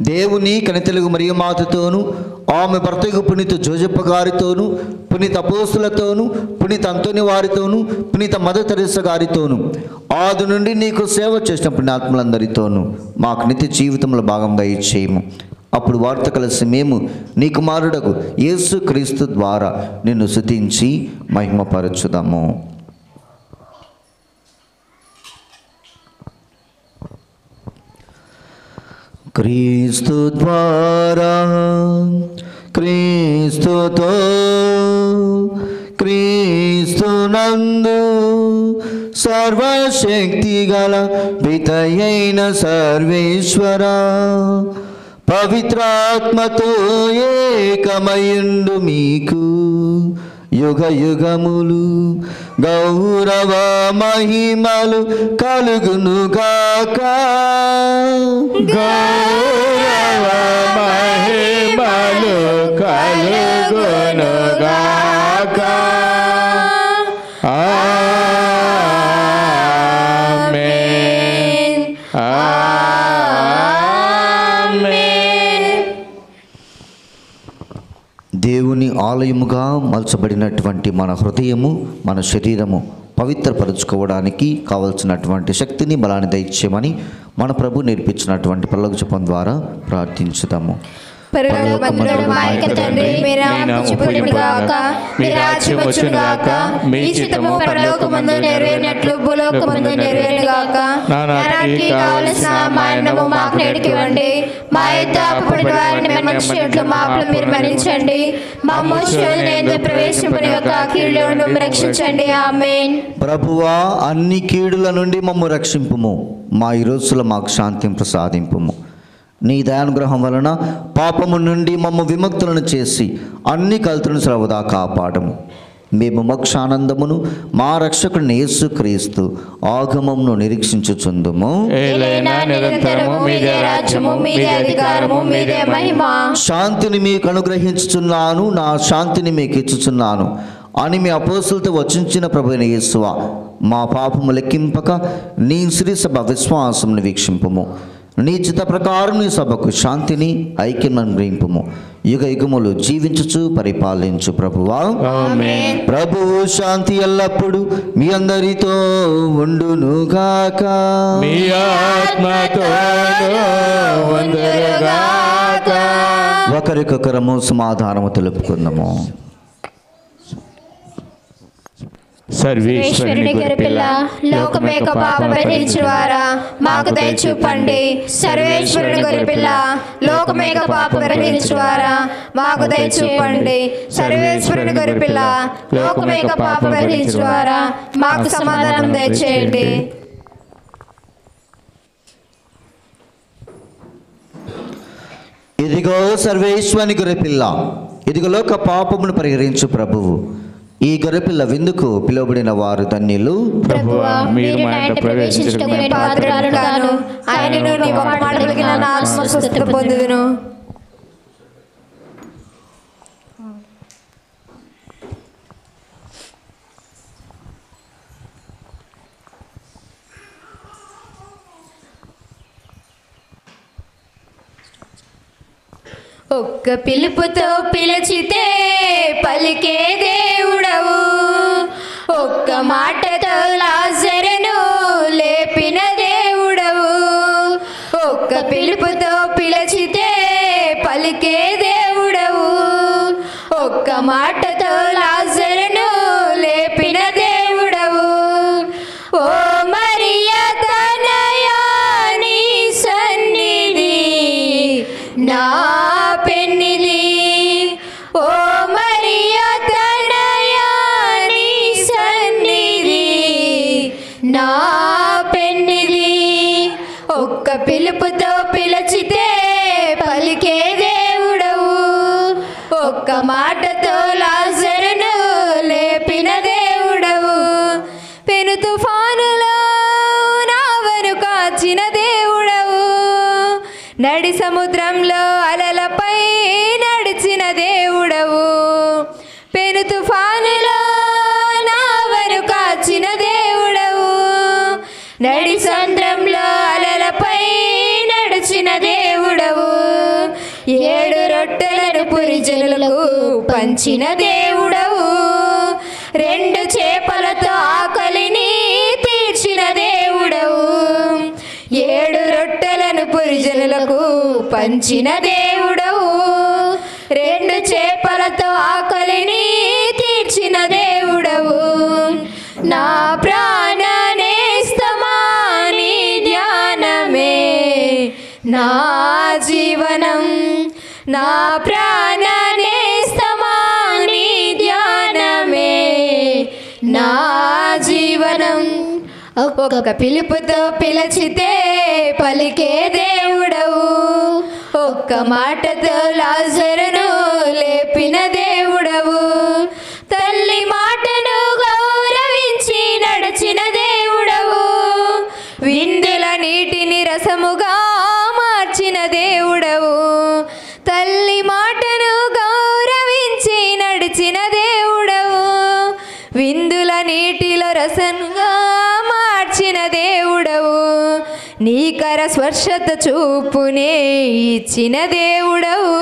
దేవుని కనితెలుగు మరియు మాతతోను, ఆమె భర్తకు పునీత జోజప్ప గారితోను, పునీత అపోస్తులతోను, పునీత అంతోని వారితోను, పునీత మదర్ తెరెసా గారితోను, ఆది నుండి నీకు సేవ చేసిన పుణ్యాత్ములందరితోనూ మాకు నిత్య జీవితంలో భాగంగా ఇచ్చేయము. అప్పుడు వారితో కలిసి మేము నీ కుమారుడకు యేసు క్రీస్తు ద్వారా నిన్ను స్తుతించి మహిమపరచుదాము. క్రీస్తు ద్వారా, క్రీస్తుతో, క్రీస్తునందు సర్వశక్తి గల పితయైన సర్వేశ్వర పవిత్రాత్మతో ఏకమయుండు మీకు యుగ యుగములు గౌరవ మహిమలు కలుగునుగాక. గౌరవ మహిమలు కలుగునుగాక. ఆమేన్. ఆమేన్. దేవుని ఆలయముగా మలచబడినటువంటి మన హృదయము, మన శరీరము పవిత్రపరచుకోవడానికి కావలసినటువంటి శక్తిని, బలాన్ని దయచేయమని మన ప్రభు నేర్పించినటువంటి పరలోక జపం ద్వారా ప్రార్థించుదాము. పరలోకమందున్న మా యొక్క తండ్రి, మీ నామము పూజింపబడుగాక, మీ రాజ్యం వచ్చునుగాక, మీ చిత్తము పరలోకమందు నెరవేరినట్లు భూలోకమందు నెరవేరుగాక. నానాటికి కావలసిన మా అన్నము మాకు నేటికి ఇవ్వండి. మా యొద్ద అప్పుపడిన వారిని మన్నించినట్లు మా అప్పులు మీరు మన్నించండి. మమ్ము శోధన యందు ప్రవేశింపనివ్వక కీడులో నుండి రక్షించండి. ఆమేన్. ప్రభువా, అన్ని కీడుల నుండి మమ్ము రక్షింపుము. మా ఈ రోజులో మాకు శాంతిని ప్రసాదింపుము. నీ దయానుగ్రహం వలన పాపము నుండి మమ్ము విముక్తులను చేసి అన్ని కలుతులను సర్వదా కాపాడము. మేము మోక్షానందమును మా రక్షకుని యేసు క్రీస్తు ఆగమమును నిరీక్షించుచుందుము. ఏలైనా నిరంతరము మీదే రాజ్యము, మీదే అధికారము, మీదే మహిమ. శాంతిని మీకు అనుగ్రహించుచున్నాను, నా శాంతిని మీకు ఇచ్చుచున్నాను అని మీ అపోస్తులతో వచించిన ప్రభువైన యేసువా, మా పాపము లెక్కింపక నీ శ్రీ సభ విశ్వాసమును వీక్షింపుము. నీ చిత్త ప్రకారం నీ సభకు శాంతిని, ఐక్యం అనుగ్రహింపుము. యుగ యుగములు జీవించుచు పరిపాలించు ప్రభువా. ఆమేన్. ప్రభువు శాంతి ఎల్లప్పుడు మీ అందరితో ఉండునుగాక. మీ ఆత్మతోను ఉందురుగాక. ఒకరికొకరము సమాధానము తెలుపుకుందాము. సర్వేశ్వరుని గొర్రెపిల్ల లోకమేక పాపం భరించువారా మాకు దయ చూపండి. సర్వేశ్వరుని గొర్రెపిల్ల లోకమేక పాపం భరించువారా మాకు దయ చూపండి. సర్వేశ్వరుని గొర్రెపిల్ల లోకమేక పాపం భరించువారా మాకు సమాధానం దయచేయండి. ఇదిగో సర్వేశ్వరుని గొర్రెపిల్ల, ఇదిగో లోక పాపమును పరిహరించు ప్రభువు. ఈ గొర్రెపిల్ల విందుకు పిలువబడిన వారు ధన్యులు. ప్రభువా, మీరు మా ఇంట ప్రవేశించుటకు నేను పాత్రుడను కాను. ఆయనను నీ ఒక్క మాట పలికిన నా ఆత్మ స్వస్థత పొందుదును. ఒక్క పిలుపుతో పిలిచితే పలికే దేవుడవు, ఒక్క మాటతో లాజరును లేపిన దేవుడవు. ఒక్క పిలుపుతో పిలిచితే పలికే దేవుడవు, ఒక్క మాటతో లాజరును లేపిన దేవుడవు. ఓ మరియా తనయా నీ సన్నిధి నా పెన్నిధి. ఓ మరియా తనయా నీ సన్నిధి నా పెన్నిధి. ఒక్క పిలుపుతో పిలిచితే పలికే దేవుడవు, ఒక్క మాటతో లాజరును లేపిన దేవుడవు. పెను తుఫానులో నావను కాచిన దేవుడవు, నడి సముద్రంలో అలలపై నడిచిన దేవుడవు. పెను తుఫానులో నావను కాచిన దేవుడవు, నడి సముద్రంలో అలలపై నడిచిన దేవుడవు. 7 రొట్టెలను పురిజనులకు పంచిన దేవుడవు, 2 చేపలతో ఆకలిని తీర్చిన దేవుడవు. 7 రొట్టెలను పురిజనులకు పంచిన దేవుడవు, 2 చేపలతో ఆకలిని తీర్చిన దేవుడవు. నా ప్రాణనేస్తమా నీ ధ్యానమే నా జీవనం. నా ప్రాణనేస్తమా నీ ధ్యానమే నా జీవనం. ఒక్క పిలుపుతో పిలిచితే పలికే దేవుడవు, ఒక్క మాటతో లాజరును లేపిన దేవుడవు. తల్లి మాటను గౌరవించి నడిచిన దేవుడవు, విందుల నీటిని రసముగా మార్చిన దేవుడవు. తల్లి మాటను గౌరవించి నడిచిన దేవుడవు, విందుల నీటిలో రసముగా మార్చిన దేవుడవు. నీకర స్పర్శత చూపునే ఇచ్చిన దేవుడవు.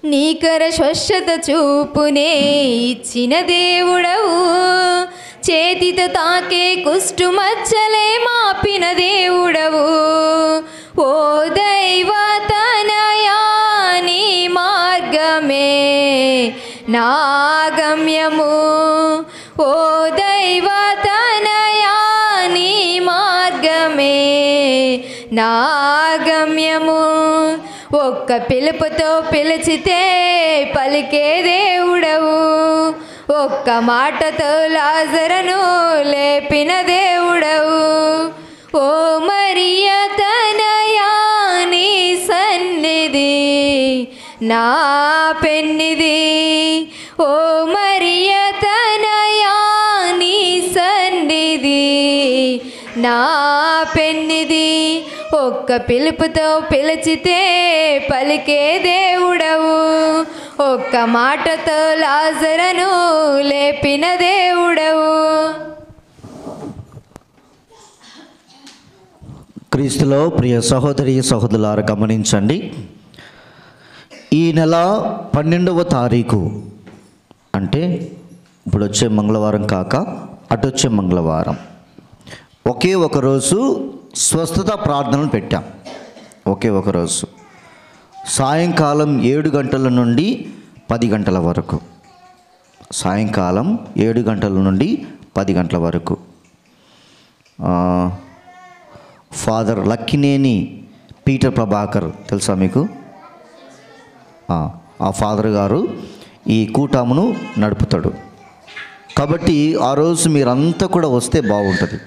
నీకర స్వచ్ఛత చూపునే ఇచ్చిన దేవుడవు, చేతితో తాకే కుష్టు మచ్చలే మాపిన దేవుడవు. ఓ దైవతనయా నీ మార్గమే నా గమ్యము. ఓ దైవతనయా నీ మార్గమే నా గమ్యము. ఒక్క పిలుపుతో పిలిచితే పలికే దేవుడవు, ఒక్క మాటతో లాజరును లేపిన దేవుడవు. ఓ మరియా తనయా నీ సన్నిధి నా పెన్నిధి. ఓ మరియా తనయా నీ సన్నిధి నా పెన్నిధి. ఒక్క పిలుపుతో పిలిచితే పలికే దేవుడవు, ఒక్క మాటతో లాజరును లేపిన దేవుడవు. క్రీస్తులో ప్రియ సహోదరి సహోదరులారా గమనించండి. ఈ నెల 12వ తారీఖు అంటే ఇప్పుడు వచ్చే మంగళవారం కాక అటొచ్చే మంగళవారం ఒకే ఒక రోజు స్వస్థత ప్రార్థనలు పెట్టాం. ఒకే ఒక రోజు సాయంకాలం 7 గంటల నుండి 10 గంటల వరకు. సాయంకాలం 7 గంటల నుండి 10 గంటల వరకు ఫాదర్ లక్కినేని పీటర్ ప్రభాకర్ తెలుసా మీకు? ఆ ఫాదర్ గారు ఈ కూటామును నడుపుతాడు. కాబట్టి ఆ రోజు మీరంతా కూడా వస్తే బాగుంటుంది.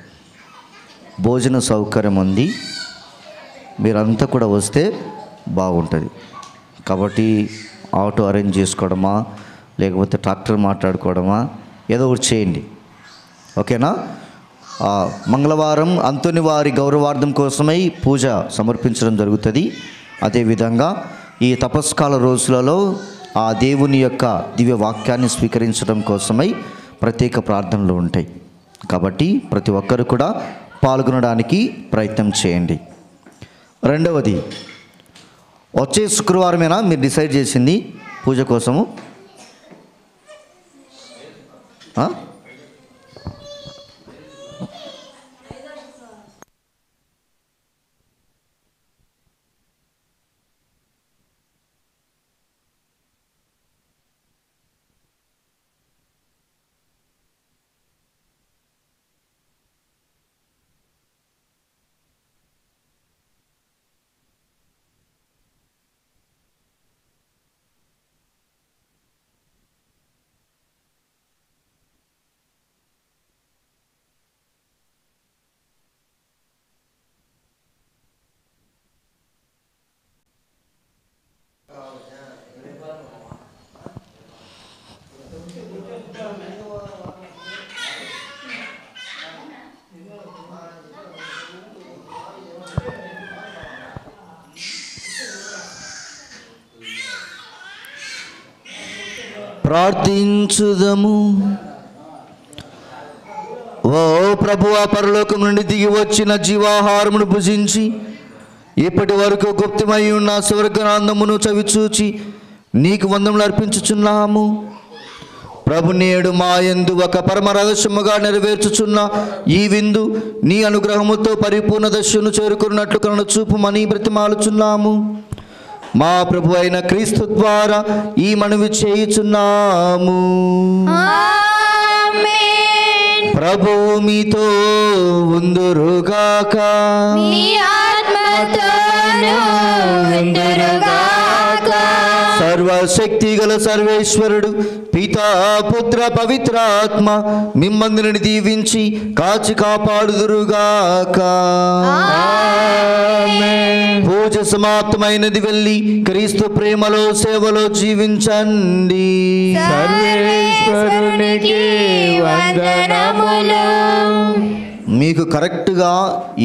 భోజన సౌకర్యం ఉంది, మీరంతా కూడా వస్తే బాగుంటుంది. కాబట్టి ఆటో అరేంజ్ చేసుకోవడమా లేకపోతే ట్రాక్టర్ మాట్లాడుకోవడమా ఏదో ఒకటి చేయండి, ఓకేనా? మంగళవారం అంతోని వారి గౌరవార్థం కోసమై పూజ సమర్పించడం జరుగుతుంది. అదేవిధంగా ఈ తపస్కాల రోజులలో ఆ దేవుని యొక్క దివ్య వాక్యాన్ని స్వీకరించడం కోసమై ప్రత్యేక ప్రార్థనలు ఉంటాయి. కాబట్టి ప్రతి ఒక్కరు కూడా పాల్గొనడానికి ప్రయత్నం చేయండి. రెండవది, వచ్చే శుక్రవారమేనా మీరు డిసైడ్ చేసింది పూజ కోసము? ప్రార్థించుదము. ఓ ప్రభువా, పరలోకం నుండి దిగి వచ్చిన జీవాహారమును భుజించి ఇప్పటి వరకు గుప్తమై ఉన్న స్వర్గనాందమును చవిచూచి నీకు వందములు అర్పించుచున్నాము. ప్రభు, నేడు మా యందు ఒక పరమ రహస్యముగా నెరవేర్చుచున్న ఈ విందు నీ అనుగ్రహముతో పరిపూర్ణ దశను చేరుకున్నట్లు కరుణ చూపుమని బ్రతిమాలుచున్నాము. మా ప్రభు అయిన క్రీస్తు ద్వారా ఈ మనవి చేయుచున్నాము. ఆమేన్. ప్రభువు మీతో ఉందురుగాక. నీ ఆత్మతోనూ ఉందురుగాక. సర్వశక్తి గల సర్వేశ్వరుడు పితా, పుత్ర, పవిత్రాత్మ మిమ్మందరిని దీవించి కాచి కాపాడుదురుగాక. పూజ సమాప్తమైనది. వెళ్ళి క్రీస్తు ప్రేమలో సేవలో జీవించండి. సర్వేశ్వరునికి వందనములు. మీకు కరెక్ట్గా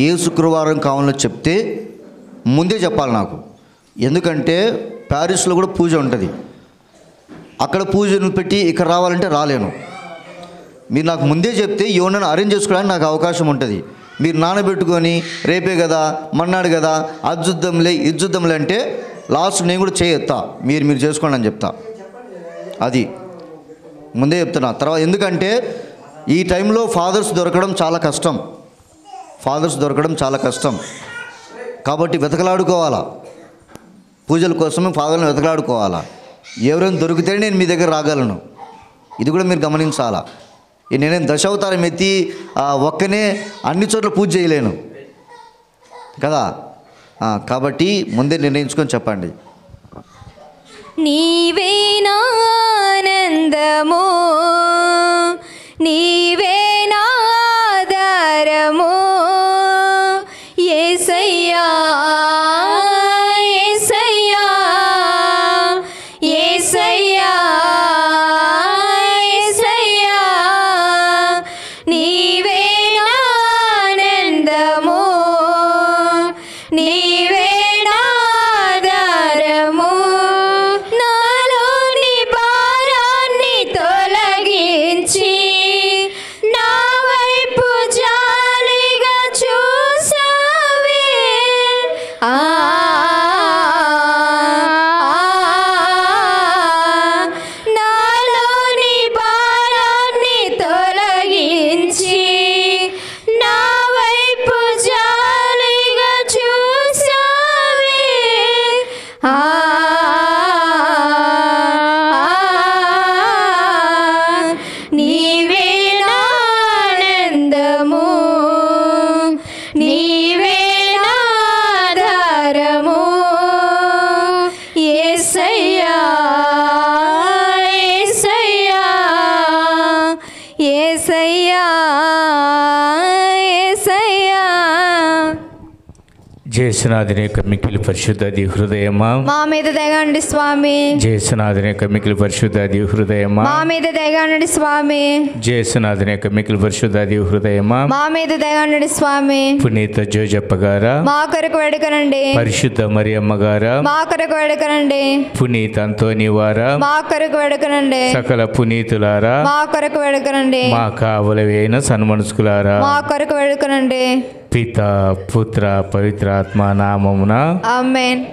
ఏ శుక్రవారం కావాలో చెప్తే ముందే చెప్పాలి నాకు. ఎందుకంటే ప్యారిస్లో కూడా పూజ ఉంటుంది. అక్కడ పూజను పెట్టి ఇక్కడ రావాలంటే రాలేను. మీరు నాకు ముందే చెప్తే ఎవరైనా అరేంజ్ చేసుకోవడానికి నాకు అవకాశం ఉంటుంది. మీరు నానబెట్టుకొని రేపే కదా మన్నాడు కదా అద్జుద్దంలే ఇద్జుద్దంలే అంటే లాస్ట్ నేను కూడా చేయెత్తా. మీరు చేసుకోండి అని చెప్తా. అది ముందే చెప్తున్నా. తర్వాత ఎందుకంటే ఈ టైంలో ఫాదర్స్ దొరకడం చాలా కష్టం. కాబట్టి వెతకలాడుకోవాలా, పూజల కోసమే ఫాదర్ని వెతకలాడుకోవాలా. ఎవరైనా దొరికితేనే నేను మీ దగ్గర రాగలను. ఇది కూడా మీరు గమనించాలా. నేనేం దశావతారం ఎత్తి ఒక్కనే అన్ని చోట్ల పూజ చేయలేను కదా. కాబట్టి ముందే నిర్ణయించుకొని చెప్పండి. నీవే నా ఆనందము, నీవే నా ఆధారము, యేసయ్యా యేసయ్యా యేసయ్యా యేసయ్యా. నీవే నా ఆనందము, నీవే నా ఆధారము. నాలోని భారాన్ని తొలగించి యేసయ్యా యేసయ్యా. జయసునాథుని యొక్క మిక్కిలి పరిశుద్ధ హృదయమా మా మీద దయగండి స్వామి. జయసునాథుని యొక్క మిక్కిలి పరిశుద్ధ హృదయమా మా మీద దయగండి స్వామి. జయసునాథుని యొక్క మిక్కిలి పరిశుద్ధ హృదయమా మా మీద దయగండి స్వామి. పునీత జోజప్ప గారా, మా కొరకు వేడుకనండి. పరిశుద్ధ మరియమ్మ గారా, మా కొరకు వేడుకనండి. పునీత అంతోని వారా, మా కొరకు వేడుకనండి. సకల పునీతులారా, మా కొరకు వేడుకనండి. మా కావలవైన సన్మనస్కులారా, మా కొరకు వేడుకనండి. పిత పుత్ర పవిత్రాత్మ నామమున ఆమేన్.